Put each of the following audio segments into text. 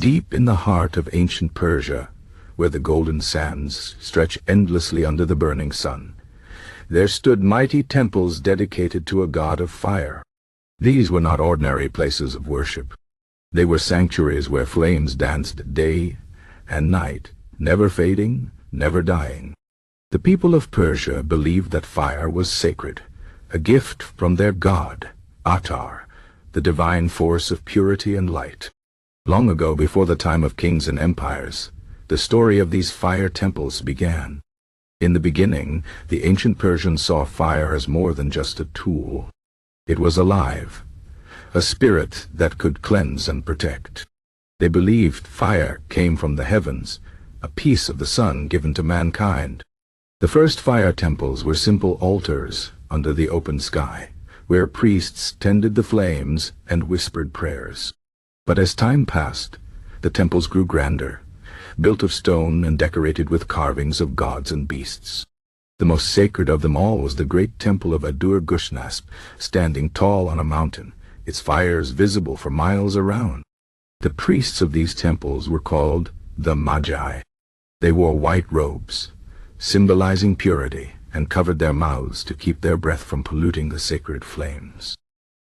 Deep in the heart of ancient Persia, where the golden sands stretch endlessly under the burning sun, there stood mighty temples dedicated to a god of fire. These were not ordinary places of worship. They were sanctuaries where flames danced day and night, never fading, never dying. The people of Persia believed that fire was sacred, a gift from their god, Atar, the divine force of purity and light. Long ago, before the time of kings and empires, the story of these fire temples began. In the beginning, the ancient Persians saw fire as more than just a tool. It was alive, a spirit that could cleanse and protect. They believed fire came from the heavens, a piece of the sun given to mankind. The first fire temples were simple altars under the open sky, where priests tended the flames and whispered prayers. But as time passed, the temples grew grander, built of stone and decorated with carvings of gods and beasts. The most sacred of them all was the great temple of Adur-Gushnasp, standing tall on a mountain, its fires visible for miles around. The priests of these temples were called the Magi. They wore white robes, symbolizing purity, and covered their mouths to keep their breath from polluting the sacred flames.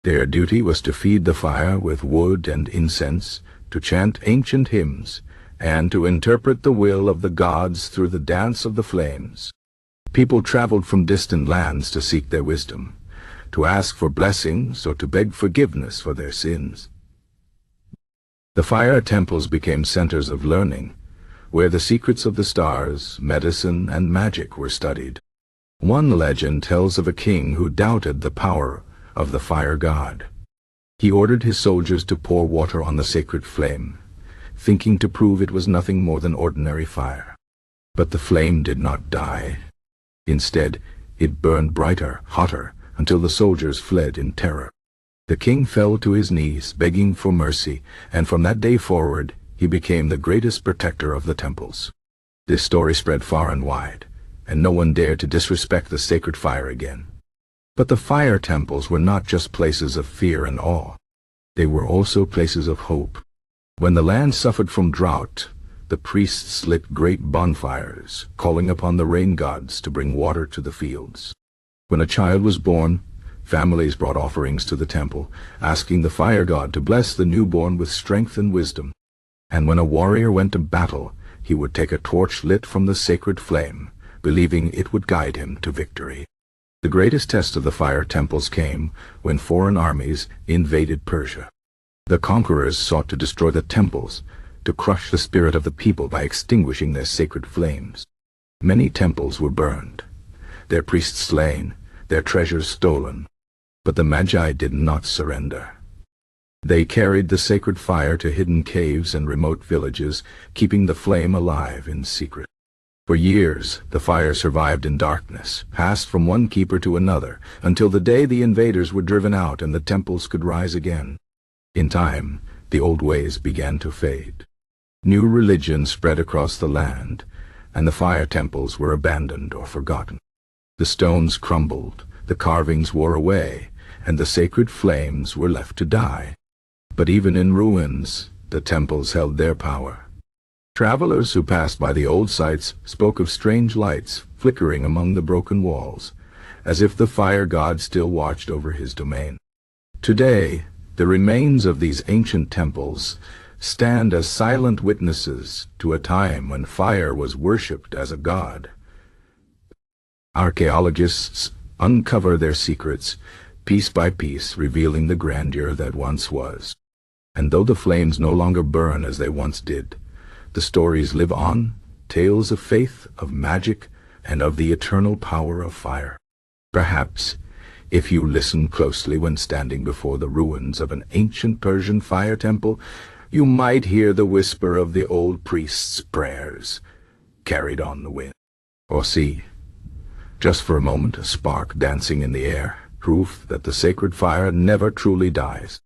Their duty was to feed the fire with wood and incense, to chant ancient hymns, and to interpret the will of the gods through the dance of the flames. People traveled from distant lands to seek their wisdom, to ask for blessings or to beg forgiveness for their sins. The fire temples became centers of learning, where the secrets of the stars, medicine, and magic were studied. One legend tells of a king who doubted the power of the fire god. He ordered his soldiers to pour water on the sacred flame, thinking to prove it was nothing more than ordinary fire. But the flame did not die. Instead, it burned brighter, hotter, until the soldiers fled in terror. The king fell to his knees, begging for mercy, and from that day forward, he became the greatest protector of the temples. This story spread far and wide, and no one dared to disrespect the sacred fire again. But the fire temples were not just places of fear and awe. They were also places of hope. When the land suffered from drought, the priests lit great bonfires, calling upon the rain gods to bring water to the fields. When a child was born, families brought offerings to the temple, asking the fire god to bless the newborn with strength and wisdom. And when a warrior went to battle, he would take a torch lit from the sacred flame, believing it would guide him to victory. The greatest test of the fire temples came when foreign armies invaded Persia. The conquerors sought to destroy the temples, to crush the spirit of the people by extinguishing their sacred flames. Many temples were burned, their priests slain, their treasures stolen. But the Magi did not surrender. They carried the sacred fire to hidden caves and remote villages, keeping the flame alive in secret. For years, the fire survived in darkness, passed from one keeper to another, until the day the invaders were driven out and the temples could rise again. In time, the old ways began to fade. New religions spread across the land, and the fire temples were abandoned or forgotten. The stones crumbled, the carvings wore away, and the sacred flames were left to die. But even in ruins, the temples held their power. Travelers who passed by the old sites spoke of strange lights flickering among the broken walls, as if the fire god still watched over his domain. Today, the remains of these ancient temples stand as silent witnesses to a time when fire was worshipped as a god. Archaeologists uncover their secrets, piece by piece, revealing the grandeur that once was. And though the flames no longer burn as they once did, the stories live on, tales of faith, of magic, and of the eternal power of fire. Perhaps, if you listen closely when standing before the ruins of an ancient Persian fire temple, you might hear the whisper of the old priest's prayers, carried on the wind. Or see, just for a moment, a spark dancing in the air, proof that the sacred fire never truly dies.